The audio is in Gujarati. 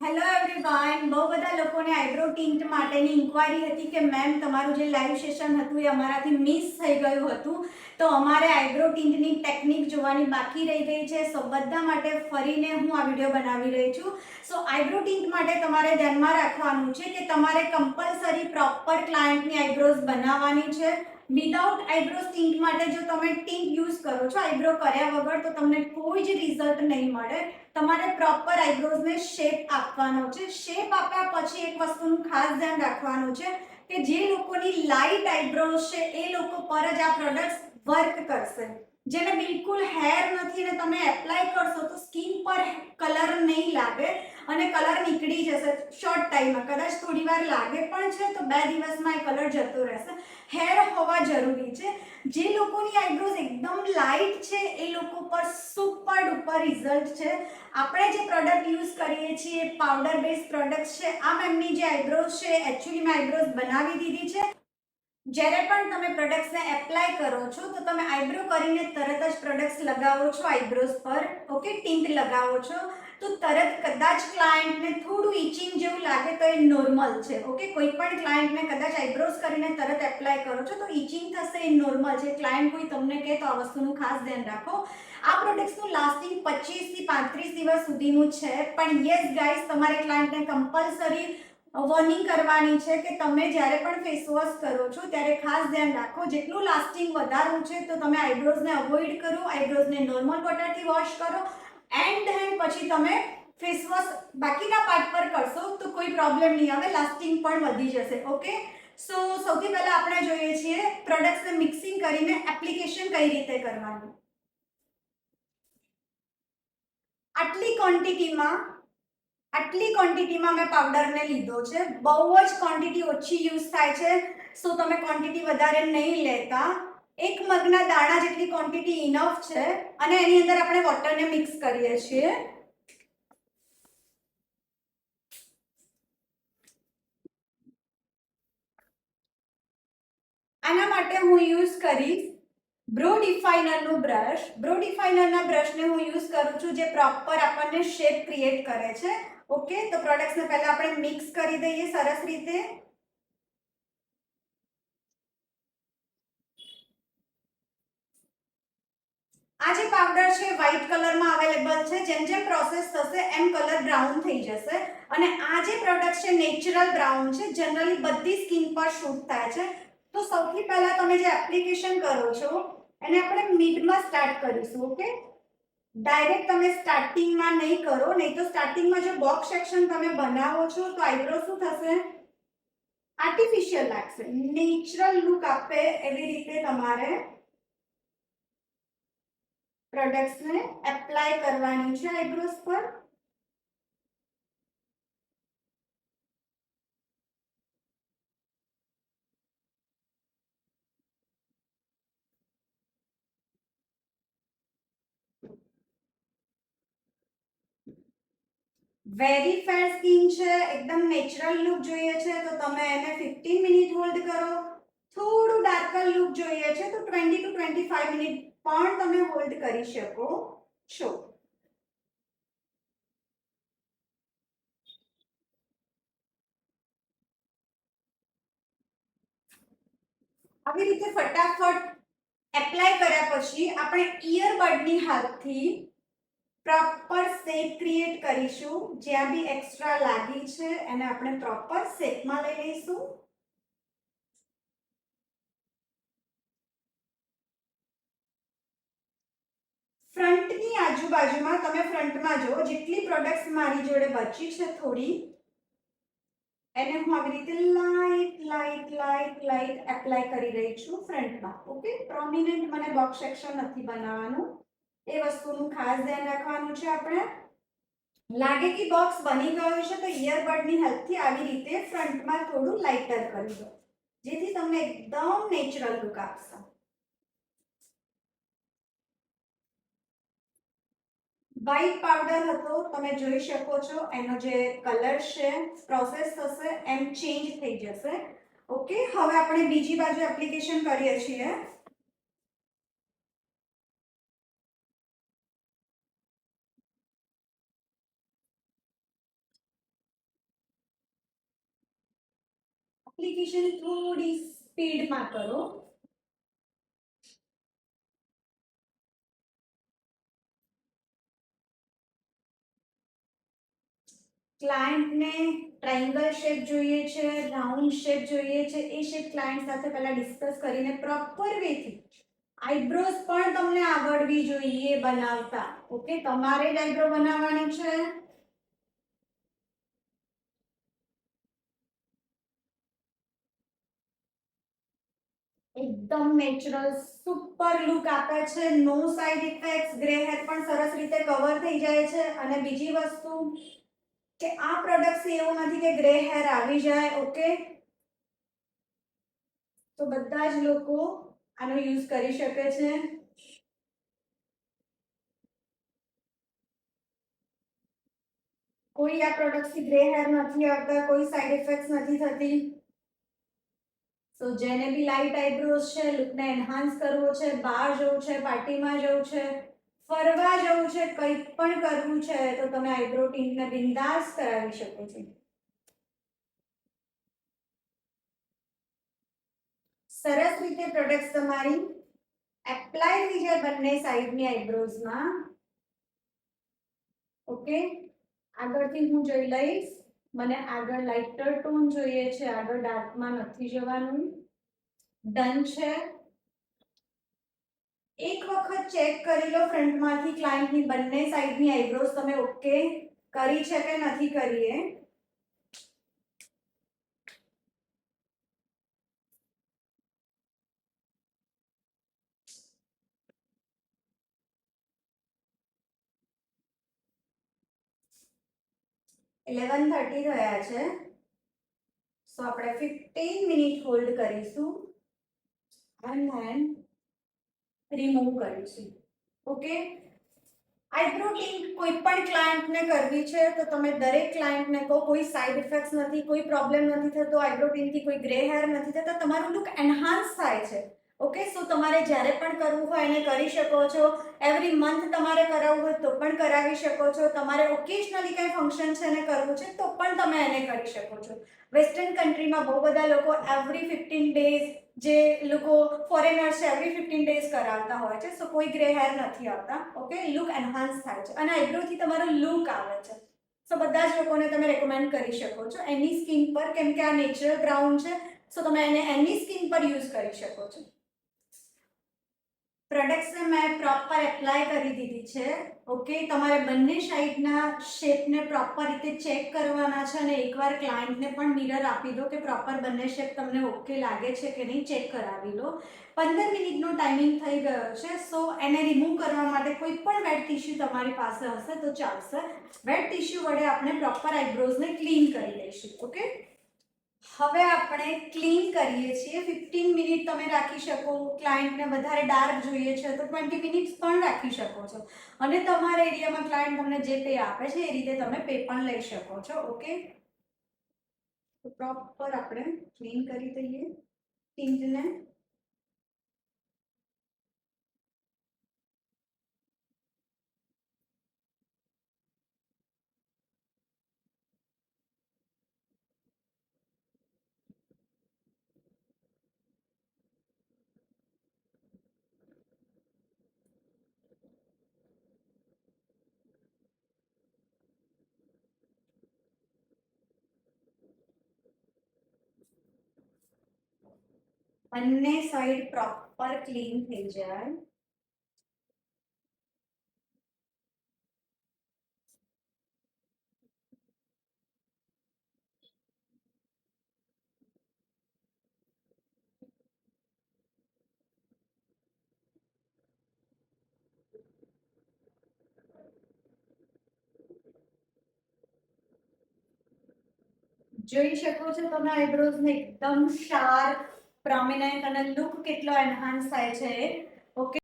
હેલો એવરીવન, બહુ બધા લોકોને આઈબ્રો ટિન્ટ માટેની ઇન્ક્વાયરી હતી કે મેમ તમારું જે લાઈવ સેશન હતું એ અમારાથી મિસ થઈ ગયું હતું. તો અમારે આઈબ્રો ટિન્ટની ટેકનિક જોવાની બાકી રહી ગઈ છે. સો બધા માટે ફરીને હું આ વિડીયો બનાવી રહી છું. સો આઈબ્રો ટિન્ટ માટે તમારે ધ્યાનમાં રાખવાનું છે કે તમારે કમ્પલસરી પ્રોપર ક્લાયન્ટની આઈબ્રોઝ બનાવવાની છે. વિધાઉટ આઈબ્રો ટિન્ટ માટે જો તમે ટિન્ટ યુઝ કરો છો આઈબ્રો કર્યા વગર, તો તમને કોઈ જ રિઝલ્ટ નહીં મળે. તમારે પ્રોપર આઈબ્રોઝને શેપ આપવાનો છે. શેપ આપ્યા પછી એક વસ્તુનું ખાસ ધ્યાન રાખવાનું છે કે જે લોકોની લાઇટ આઈબ્રોઝ છે એ લોકો પર જ આ પ્રોડક્ટ્સ વર્ક કરશે. જેને બિલકુલ હેર નથી ને તમે એપ્લાય કરશો તો સ્કિન પર કલર નહીં લાગે અને કલર નીકળી જશે શોર્ટ ટાઈમમાં. કદાચ થોડી વાર લાગે પણ છે તો 2 દિવસમાં એ કલર જતો રહેશે. હેર હોવા જરૂરી છે. જે લોકોની આઈબ્રોઝ એકદમ લાઇટ છે એ લોકો પર સુપર ડુપર રિઝલ્ટ છે. આપણે જે પ્રોડક્ટ યુઝ કરીએ છીએ પાવડર બેઝ પ્રોડક્ટ છે. આ મેમની જે આઈબ્રોઝ છે એકચ્યુઅલી મેં આઈબ્રોઝ બનાવી દીધી છે. જ્યારે પણ તમે પ્રોડક્ટ્સને એપ્લાય કરો છો તો તમે આઈબ્રો કરીને તરત જ પ્રોડક્ટ્સ લગાવો છો આઈબ્રોઝ પર, ઓકે, ટિન્ટ લગાવો છો તો તરત કદાચ ક્લાયન્ટને થોડું ઇચિંગ જેવું લાગે તો એ નોર્મલ છે. ઓકે, કોઈ પણ ક્લાયન્ટને કદાચ આઈબ્રોઝ કરીને તરત એપ્લાય કરો છો તો ઇચિંગ થશે, એ નોર્મલ છે. ક્લાયન્ટ કોઈ તમને કહે તો આ વસ્તુનું ખાસ ધ્યાન રાખો. આ પ્રોડક્ટ્સનું લાસ્ટિંગ 25 થી 35 દિવસ સુધીનું છે. પણ યસ ગાઈસ, તમારે ક્લાયન્ટને કમ્પલસરી વોર્નિંગ કરવાની છે કે તમે જ્યારે પણ ફેસ વોશ કરો છો ત્યારે ખાસ ધ્યાન રાખો. જેટલું લાસ્ટિંગ વધારવું છે તો તમે આઈબ્રોઝને અવોઇડ કરો, આઈબ્રોઝને નોર્મલ વોટરથી વોશ કરો એન્ડ ધેન પછી તમે ફેસ વોશ બાકીના પાર્ટ પર કરશો તો કોઈ પ્રોબ્લેમ નહીં આવે, લાસ્ટિંગ પણ વધી જશે. ઓકે, સો સૌથી પહેલા આપણે જોઈએ છીએ પ્રોડક્ટ્સને મિક્સિંગ કરીને એપ્લિકેશન કઈ રીતે કરવાનું. આટલી ક્વોન્ટિટીમાં મેં પાવડરને લીધો છે. બહુ જ ક્વોન્ટિટી ઓછી યુઝ થાય છે. સો તમે ક્વોન્ટિટી વધારે નહીં લેતા. 1 મગના દાણા જેટલી ક્વોન્ટિટી ઇનફ છે અને એની અંદર આપણે વોટરને મિક્સ કરીએ છીએ. આના માટે હું યુઝ કરીશ બ્રો ડિફાઇનરનું બ્રશ. બ્રો ડિફાઇનરના બ્રશને હું યુઝ કરું છું જે પ્રોપર આપણને શેપ ક્રિએટ કરે છે. ઓકે, તો પ્રોડક્ટ્સને પહેલા આપણે મિક્સ કરી દઈએ સરસ રીતે. આ જે પાવડર છે વ્હાઇટ કલરમાં અવેલેબલ છે. જેમ જેમ પ્રોસેસ થશે એમ કલર બ્રાઉન થઈ જશે અને આ જે પ્રોડક્ટ છે નેચરલ બ્રાઉન છે. જનરલી બધી સ્કિન પર શૂટ થાય છે. તો સૌથી પહેલા તમે જે એપ્લિકેશન કરો છો એને આપણે મિડમાં સ્ટાર્ટ કરીશું. ઓકે, ડાયરેક્ટ તમે સ્ટાર્ટિંગમાં નહીં કરો, નહીં તો સ્ટાર્ટિંગમાં જો બોક્સ સેક્શન તમે બનાવો છો તો આઈબ્રો શું થશે, આર્ટિફિશિયલ લાગશે. નેચરલ લુક આપે એવી રીતે તમારે પ્રોડક્ટ્સને એપ્લાય કરવાની છે આઈબ્રોઝ પર. વેરી ફેર સ્કિન છે, એકદમ નેચરલ લુક જોઈએ છે તો તમે એને 15 મિનિટ હોલ્ડ કરો. થોડું ડાર્કર લુક જોઈએ છે તો 20 to 25 મિનિટ પણ તમે હોલ્ડ કરી શકો છો. આવી રીતે ફટાફટ એપ્લાય કર્યા પછી આપણે ઇયરબડની હાથથી પ્રોપર શેપ ક્રિએટ કરીશું. જ્યાં બી એક્સ્ટ્રા લાગી છે એને આપણે પ્રોપર શેપમાં લઈ લઈશું. ફ્રન્ટની આજુબાજુમાં તમે ફ્રન્ટમાં જો જેટલી પ્રોડક્ટ્સ મારી જોડે બચી છે થોડી, એને હું આવી રીતે light light light light apply કરી રહી છું ફ્રન્ટમાં. ઓકે, પ્રોમિનન્ટ મને બોક્સ સેક્શન નથી બનાવવાનું, એ વસ્તુનું ખાસ ધ્યાન રાખવાનું છે. આપણે લાગે કે બોક્સ બની ગયું છે તો ઇયરબડની હેલ્પથી આવી રીતે ફ્રન્ટમાં થોડું લાઇટર કરી દો જેથી તમને એકદમ નેચરલ લુક આપશે. વ્હાઇટ પાવડર હતો, તમે જોઈ શકો છો એનો જે કલર છે પ્રોસેસ થશે એમ ચેન્જ થઈ જશે. ઓકે, હવે આપણે બીજી બાજુ એપ્લિકેશન કરીએ છીએ. એપ્લિકેશન થોડી સ્પીડમાં કરો. ક્લાયન્ટને ટ્રાયંગલ શેપ જોઈએ છે, રાઉન્ડ શેપ જોઈએ છે, એ શેપ ક્લાયન્ટ સાથે પહેલા ડિસ્કસ કરીને પ્રોપર વેથી આઈબ્રોઝ પણ તમને આવડવી જોઈએ બનાવતા. ઓકે, તમારે જ આઈબ્રો બનાવવાની છે. એકદમ નેચરલ સુપર લુક આપે છે, નો સાઇડ ઇફેક્ટ્સ, ગ્રે હેર પણ સરસ રીતે કવર થઈ જાય છે. અને બીજી વસ્તુ કે આ પ્રોડક્ટ એવું નથી કે ગ્રે હેર આવી જાય. ઓકે, તો બધા જ લોકો આનો યુઝ કરી શકે છે. કોઈ આ પ્રોડક્ટથી ગ્રે હેર નથી આવતા, કોઈ સાઇડ ઇફેક્ટ્સ નથી થતી. સો જેને બી લાઇટ આઈબ્રોઝ છે, લુકને એન્હાન્સ કરવો છે, બહાર જવું છે, પાર્ટીમાં જવું છે, ફરવા જવું છે, કંઈ પણ કરવું છે, તો તમે આઈબ્રો ટીન્ટને બિંદાસ કરાવી શકો છો. સરસ રીતે પ્રોડક્ટ્સ તમારી એપ્લાય થઈ જાય બંને સાઈડની આઈબ્રોઝમાં. ઓકે, આગળથી હું જોઈ લઈશ. મને આગળ લાઇટર ટોન જોઈએ છે, આગળ ડાર્કમાં નથી જવાનું. ડન છે. એક વખત ચેક કરી લો ફ્રન્ટમાંથી ક્લાયન્ટની બંને સાઈડની આઈબ્રોઝ તમે ઓકે કરી છે કે નથી કરી એ. ઇલેવન 30 થયા છે. સો આપણે 15 મિનિટ હોલ્ડ કરીશું અને ધેન રિમૂવ કરીશું. ઓકે, આઈબ્રો ટીન્ટ કોઈ પણ ક્લાયન્ટને કરવી છે તો તમે દરેક ક્લાયન્ટને કહો કોઈ સાઇડ ઇફેક્ટ્સ નથી, કોઈ પ્રોબ્લેમ નથી થતો, આઈબ્રો ટીન્ટથી કોઈ ગ્રે હેર નથી થતા, તમારું લુક એન્હાન્સ થાય છે. ઓકે, સો તમારે જ્યારે પણ કરવું હોય એને કરી શકો છો. એવરી મંથ તમારે કરાવવું હોય તો પણ કરાવી શકો છો. તમારે ઓકેશનલી કંઈ ફંક્શન છે એને કરવું છે તો પણ તમે એને કરી શકો છો. વેસ્ટર્ન કન્ટ્રીમાં બહુ બધા લોકો એવરી 15 ડેઝ, જે લોકો ફોરેનર્સ છે એવરી 15 ડેઝ કરાવતા હોય છે. સો કોઈ ગ્રે હેર નથી આવતા. ઓકે, લુક એન્હાન્સ થાય છે અને આઈબ્રોથી તમારો લુક આવે છે. સો બધા જ લોકોને તમે રેકમેન્ડ કરી શકો છો એની સ્કિન પર, કેમ કે આ નેચરલ બ્રાઉન છે. સો તમે એને એની સ્કિન પર યુઝ કરી શકો છો. પ્રોડક્ટ્સને મેં પ્રોપર એપ્લાય કરી દીધી છે. ઓકે, તમારે બંને સાઈડના શેપને પ્રોપર રીતે ચેક કરવાના છે અને એકવાર ક્લાયન્ટને પણ મિરર આપી દો કે પ્રોપર બંને શેપ તમને ઓકે લાગે છે કે નહીં, ચેક કરાવી લો. 15 મિનિટનો ટાઈમિંગ થઈ ગયો છે. સો એને રિમૂવ કરવા માટે કોઈ પણ વેટ ટિશ્યુ તમારી પાસે હશે તો ચાલશે. વેટ ટિશ્યુ વડે આપણે પ્રોપર આઈબ્રોઝને ક્લીન કરી લઈશું. ઓકે, હવે આપણે ક્લીન કરીએ છીએ. 15 મિનિટ તમે રાખી શકો. ક્લાયન્ટને વધારે ડાર્ક જોઈએ છે તો 20 મિનિટ્સ પણ રાખી શકો છો. અને તમારા એરિયામાં ક્લાયન્ટ તમને જે પે આપે છે એ રીતે તમે પે પણ લઈ શકો છો. ઓકે, તો પ્રોપર આપણે ક્લીન કરી દઈએ ટિન્ટને. બંને સાઈડ પ્રોપર ક્લીન થઈ જાય. જોઈ શકો છો તમે આઈબ્રોઝને એકદમ શાર્પ, પ્રોમિનન્ટ અને લુક કેટલો એન્હાન્સ થાય છે. ઓકે,